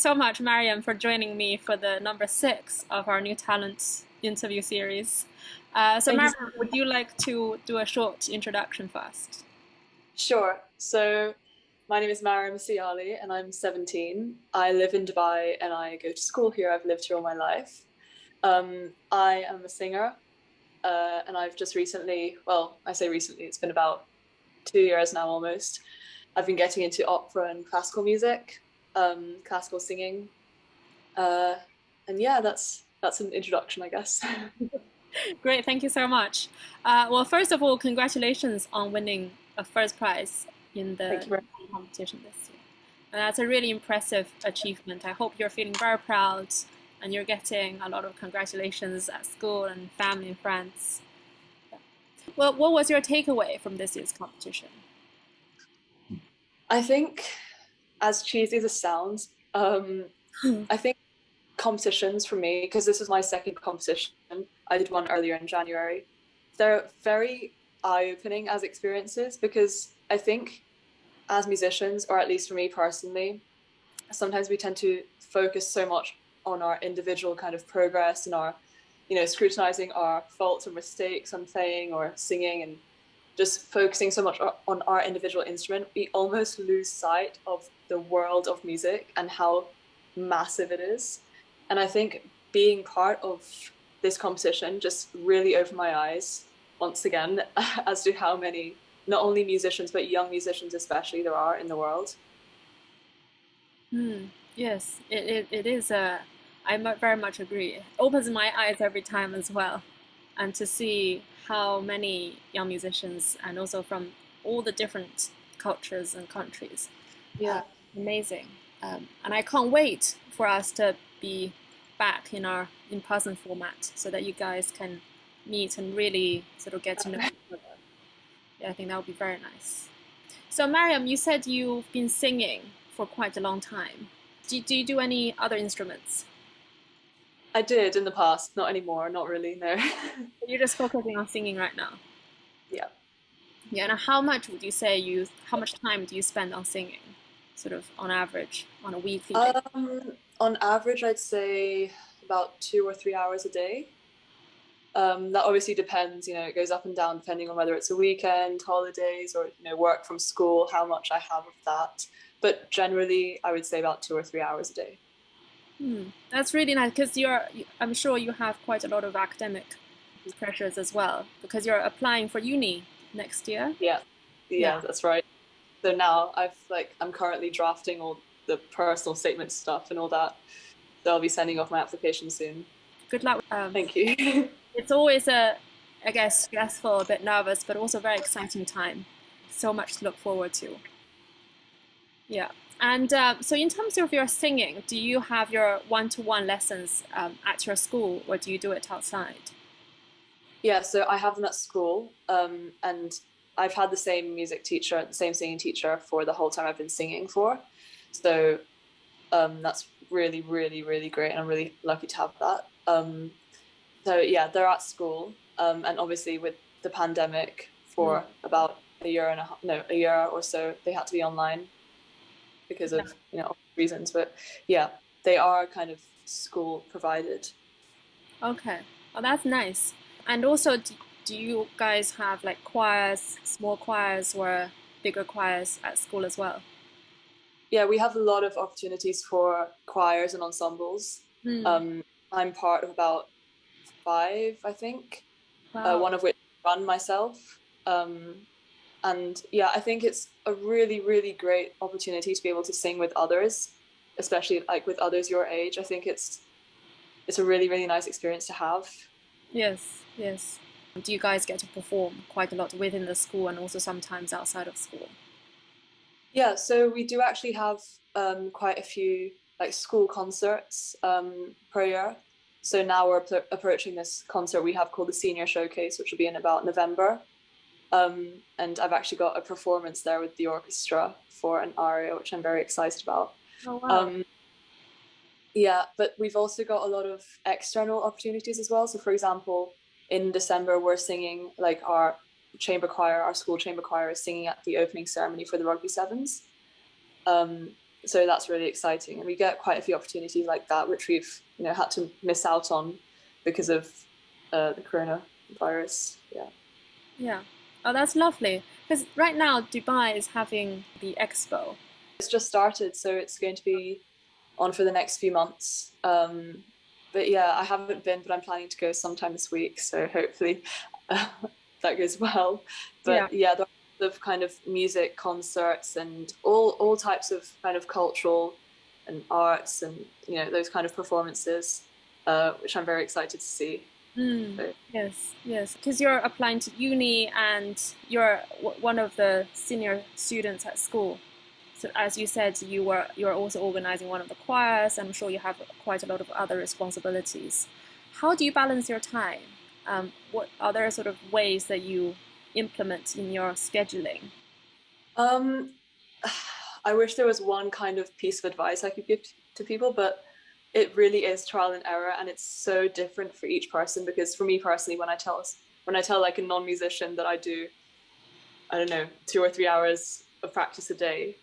so much, Mariam, for joining me for the number 6 of our new talent interview series. So, Thank you. Mariam, would you like to do a short introduction first? Sure. So my name is Mariam Siali and I'm 17. I live in Dubai and I go to school here. I've lived here all my life. I am a singer and I've just recently, well, I say recently, it's been about 2 years now almost. I've been getting into opera and classical music, classical singing. Uh, and yeah, that's an introduction, I guess. Great, thank you so much. Well, first of all, congratulations on winning a first prize in Thank the you very competition this year. And that's a really impressive achievement. I hope you're feeling very proud and you're getting a lot of congratulations at school and family and friends. Well, what was your takeaway from this year's competition? much. I think, as cheesy as it sounds, I think competitions for me, because this is my second competition. I did one earlier in January. They're very eye-opening as experiences because I think as musicians, or at least for me personally, sometimes we tend to focus so much on our individual kind of progress and our, scrutinizing our faults or mistakes on playing or singing and just focusing so much on our individual instrument, we almost lose sight of the world of music and how massive it is. And I think being part of this competition just really opened my eyes once again as to how many, not only musicians, but young musicians especially, there are in the world. Hmm. Yes, it is very much agree. It opens my eyes every time as well. And to see how many young musicians and also from all the different cultures and countries. Uh, Yeah. Amazing. And I can't wait for us to be back in our in-person format so that you guys can meet and really sort of get to know each other. Yeah, I think that would be very nice. So, Mariam, you said you've been singing for quite a long time. Do you do any other instruments? I did in the past, not anymore, not really, no. You're just focusing on singing right now. Yeah. Yeah, and how much time do you spend on singing, sort of on average, on a weekly basis? On average, I'd say about 2 or 3 hours a day. That obviously depends, it goes up and down depending on whether it's a weekend, holidays, or, work from school, how much I have of that. But generally, I would say about 2 or 3 hours a day. Hmm, that's really nice because I'm sure you have quite a lot of academic pressures as well because you're applying for uni next year. Yeah, Yeah. yeah, that's right. So now I'm currently drafting all the personal statement stuff and all that. So I'll be sending off my application soon. Good luck. Thank you. It's always I guess, stressful, a bit nervous, but also very exciting time. So much to look forward to. Yeah. And so, in terms of your singing, do you have your one-to-one lessons at your school, or do you do it outside? Yeah, so I have them at school, and I've had the same music teacher, the same singing teacher for the whole time I've been singing for. So that's really, really, really great, and I'm really lucky to have that. So yeah, they're at school, and obviously with the pandemic Mm. for about a year and a half, no, a year or so, they had to be online because Yeah. of reasons. But yeah, they are kind of school provided. Okay. Oh, that's nice. And also, do you guys have like choirs, small choirs, or bigger choirs at school as well? Yeah, we have a lot of opportunities for choirs and ensembles. Hmm. Um, I'm part of about five, I think, Wow. one of which I run myself. Um, and yeah, I think it's a really, really great opportunity to be able to sing with others, especially like with others your age. I think it's a really, really nice experience to have. Yes, yes. Do you guys get to perform quite a lot within the school and also sometimes outside of school? Yeah, so we do actually have quite a few like school concerts per year. So now we're approaching this concert we have called the Senior Showcase, which will be in about November. And I've actually got a performance there with the orchestra for an aria, which I'm very excited about. Oh, wow. Um, yeah, but we've also got a lot of external opportunities as well. So, for example, in December, we're singing like our chamber choir, our school chamber choir is singing at the opening ceremony for the Rugby Sevens. Um, So that's really exciting, and we get quite a few opportunities like that, which we've had to miss out on because of the coronavirus. Yeah. Yeah. Oh, that's lovely. Because right now Dubai is having the Expo. It's just started, so it's going to be on for the next few months. But yeah, I haven't been, but I'm planning to go sometime this week. So hopefully that goes well. Yeah. But yeah, the kind of music concerts and all types of kind of cultural and arts and those kind of performances, which I'm very excited to see. Mm, So, yes, yes. Because you're applying to uni and you're one of the senior students at school. So as you said, you're also organizing one of the choirs. I'm sure you have quite a lot of other responsibilities. How do you balance your time? What are there sort of ways that you implement in your scheduling? um, I wish there was one kind of piece of advice I could give to people, but it really is trial and error, and it's so different for each person. Because for me personally, when I tell like a non-musician that I do, I don't know, 2 or 3 hours of practice a day,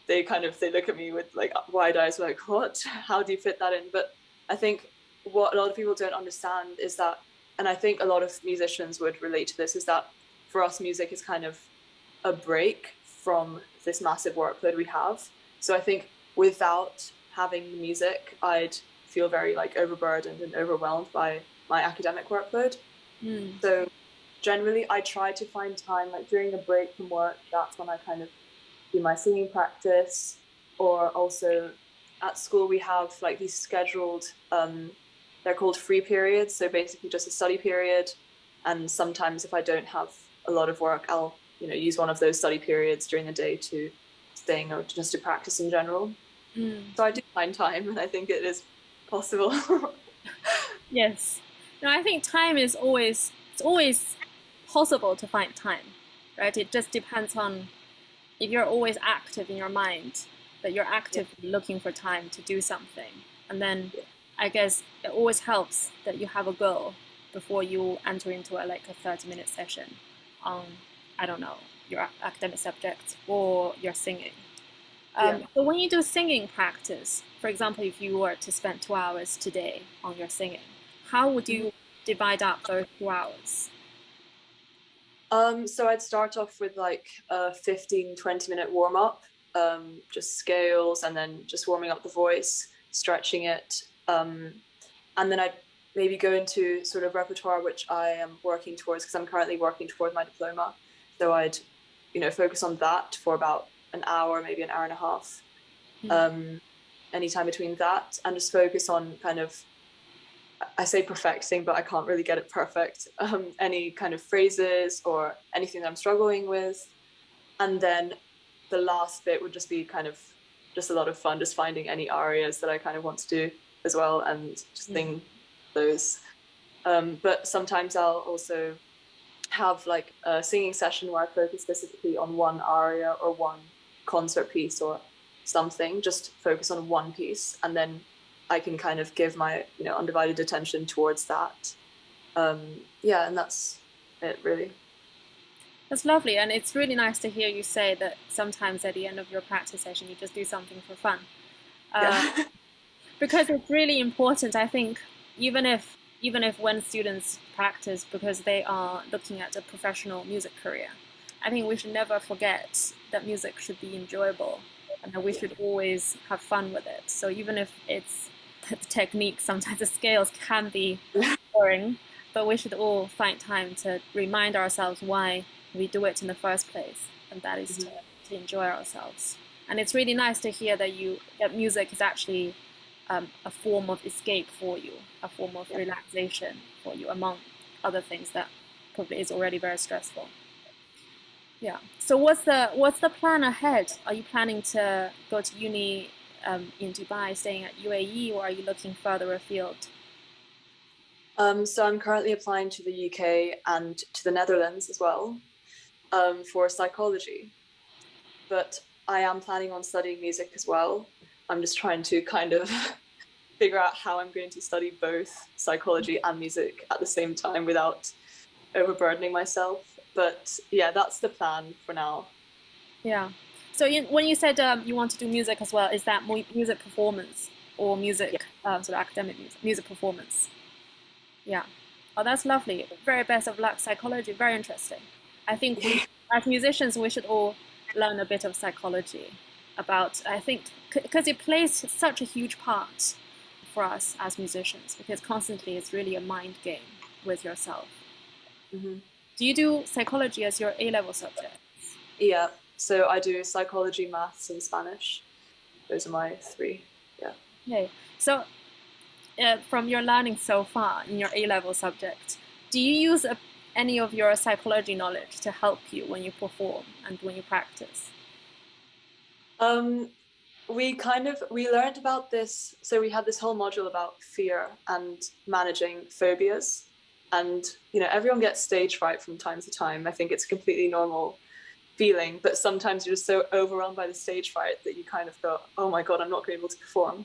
they look at me with like wide eyes, like, what? How do you fit that in? But I think what a lot of people don't understand is that, and I think a lot of musicians would relate to this, is that for us, music is kind of a break from this massive workload we have. So I think without having the music, I'd feel very like overburdened and overwhelmed by my academic workload. Mm, So generally, I try to find time, like during a break from work, that's when I kind of do my singing practice. Or also at school, we have like these scheduled, they're called free periods. So basically just a study period. And sometimes if I don't have a lot of work, I'll, use one of those study periods during the day to sing or just to practice in general. mm. So I do find time, and I think it is possible. Yes. No, I think time is always it's always possible to find time, right? It just depends on if you're always active in your mind, that you're Yeah. actively looking for time to do something. And then I guess it always helps that you have a goal before you enter into like a 30-minute session on, I don't know, your academic subject or your singing. Yeah. But when you do singing practice, for example, if you were to spend 2 hours today on your singing, how would Mhm. you divide up those 2 hours? So I'd start off with like a 15, 20-minute warm up, just scales and then just warming up the voice, stretching it. And then I'd maybe go into sort of repertoire, which I am working towards because I'm currently working towards my diploma. So I'd, focus on that for about an hour, maybe an hour and a half, Hmm. um, anytime between that, and just focus on kind of, I say perfecting, but I can't really get it perfect. Any kind of phrases or anything that I'm struggling with. And then the last bit would just be kind of just a lot of fun, just finding any arias that I kind of want to do as well and just Hmm. sing those. But sometimes I'll also have like a singing session where I focus specifically on one aria or one concert piece or something, just focus on one piece, and then I can kind of give my undivided attention towards that. Yeah, and that's it really. That's lovely, and it's really nice to hear you say that sometimes at the end of your practice session you just do something for fun. Uh, Yeah. because it's really important. I think even if when students practice because they are looking at a professional music career, I think we should never forget that music should be enjoyable and that we Yeah. should always have fun with it. So even if it's the technique, sometimes the scales can be boring, but we should all find time to remind ourselves why we do it in the first place, and that is Mhm. to enjoy ourselves. And it's really nice to hear that music is actually a form of escape for you, a form of Yeah. relaxation for you, among other things that probably is already very stressful. Yeah. So what's the plan ahead? Are you planning to go to uni in Dubai, staying at UAE, or are you looking further afield? So I'm currently applying to the UK and to the Netherlands as well, for psychology. But I am planning on studying music as well. I'm just trying to kind of figure out how I'm going to study both psychology and music at the same time without overburdening myself. But yeah, that's the plan for now. Yeah. So when you said you want to do music as well, is that music performance or Yeah. music, sort of academic music performance? Yeah. Oh, that's lovely. Very best of luck. Psychology, very interesting. I think as musicians, we should all learn a bit of psychology about, I think, because it plays such a huge part for us as musicians, because constantly it's really a mind game with yourself. Hmm. Do you do psychology as your A-level subject? Yeah. So I do psychology, maths, and Spanish. Those are my three. Yeah. Okay. So from your learning so far in your A-level subject, do you use any of your psychology knowledge to help you when you perform and when you practice? Um, we learned about this. So we had this whole module about fear and managing phobias. And everyone gets stage fright from time to time. I think it's a completely normal feeling, but sometimes you're just so overwhelmed by the stage fright that you kind of go, oh my God, I'm not going to be able to perform.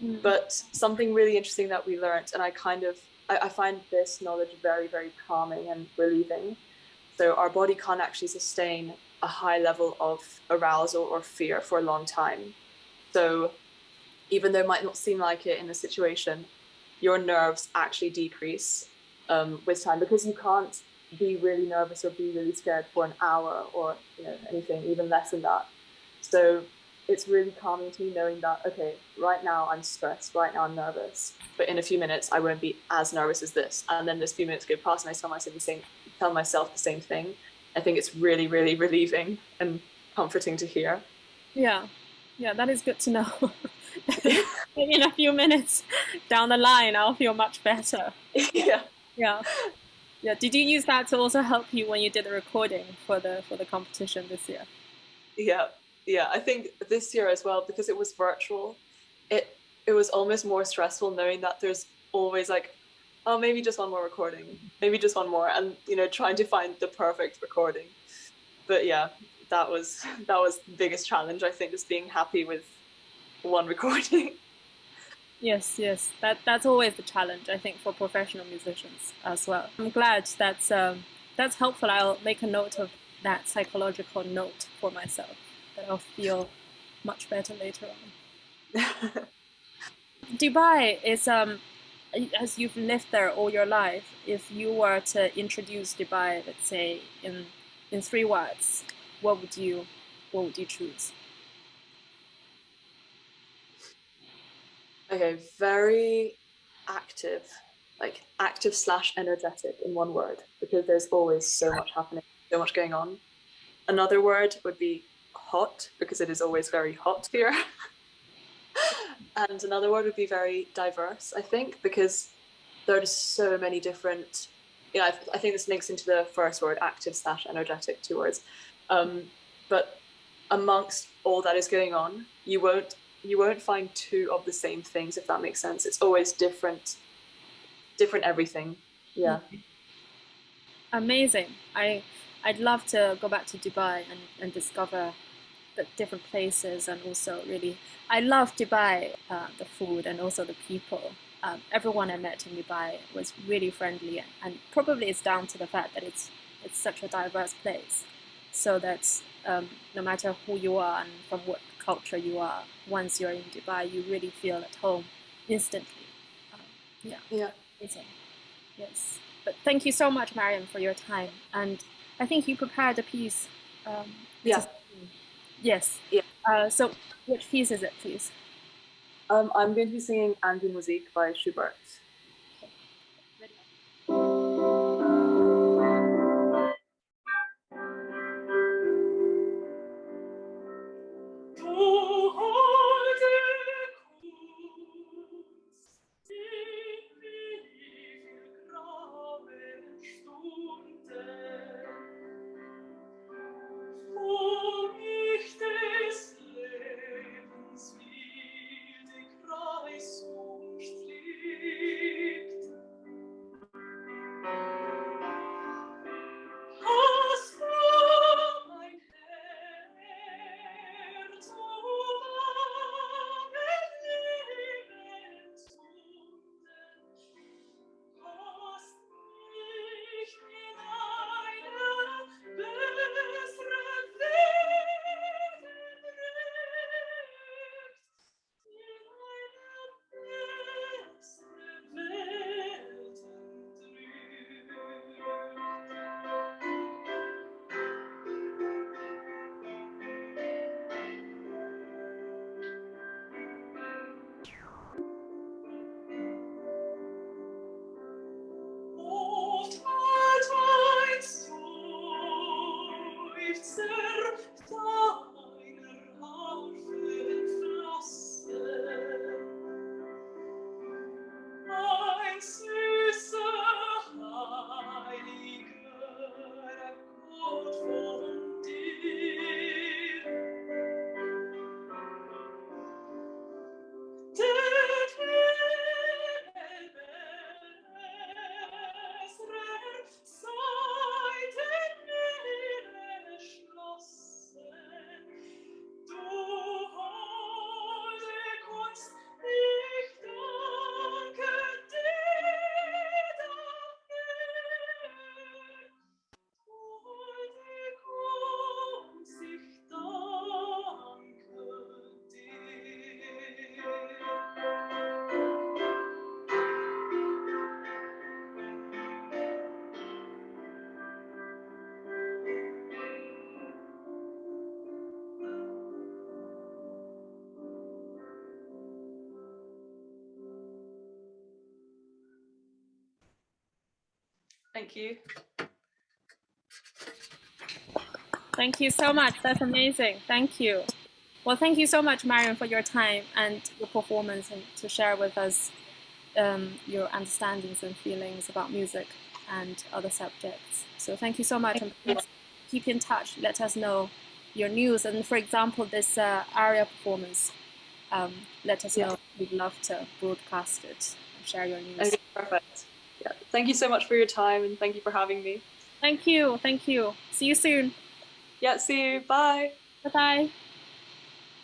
Mm. But something really interesting that we learned, and I find this knowledge very, very calming and relieving. So our body can't actually sustain a high level of arousal or fear for a long time. So even though it might not seem like it in the situation, your nerves actually decrease with time, because you can't be really nervous or be really scared for an hour or anything even less than that. So it's really calming to me knowing that, okay, right now I'm stressed, right now I'm nervous, but in a few minutes I won't be as nervous as this, and then this few minutes go past and I tell myself the same thing. I think it's really, really relieving and comforting to hear. Yeah, yeah, that is good to know. Maybe in a few minutes down the line, I'll feel much better. Yeah. Yeah, yeah. Did you use that to also help you when you did the recording for the competition this year? Yeah, yeah. I think this year as well, because it was virtual, it it was almost more stressful knowing that there's always like, oh, maybe just one more recording, maybe just one more, and trying to find the perfect recording. But yeah, that was the biggest challenge, I think, just being happy with one recording. Yes, yes. That's always the challenge, I think, for professional musicians as well. I'm glad that's helpful. I'll make a note of that psychological note for myself that I'll feel much better later on. Dubai is as you've lived there all your life. If you were to introduce Dubai, let's say in 3 words, what would you choose? Okay, very active, like active slash energetic in one word, because there's always so much happening, so much going on. Another word would be hot, because it is always very hot here. And another word would be very diverse, I think, because there are just so many different, I think this links into the first word, active slash energetic, 2 words. Um, but amongst all that is going on, you won't find two of the same things, if that makes sense. It's always different everything. Yeah. Amazing. I'd love to go back to Dubai and discover the different places and also really I love Dubai, the food and also the people. Everyone I met in Dubai was really friendly and probably it's down to the fact that it's such a diverse place. So that no matter who you are and from what culture you are, once you're in Dubai, you really feel at home instantly. Um, yeah, Yeah. amazing. Yes. But thank you so much, Mariam, for your time. And I think you prepared a piece to Yeah. sing. Yes. Yeah. So which piece is it, please? I'm going to be singing Angel Musik by Schubert. Okay. Ready? Du holde Kunst, in wie viel grauen Stunden, wo ich des Lebens wilde Kreis umstrich, Thank you. Thank you so much. That's amazing. Thank you. Well, thank you so much, Mariam, for your time and your performance and to share with us your understandings and feelings about music and other subjects. So thank you so much, and please keep in touch. Let us know your news. And for example, this ARIA performance, let us know. We'd love to broadcast it and share your news. Okay, perfect. Yeah. Thank you so much for your time, and thank you for having me. Thank you. Thank you. See you soon. Yeah, see you. Bye. Bye-bye.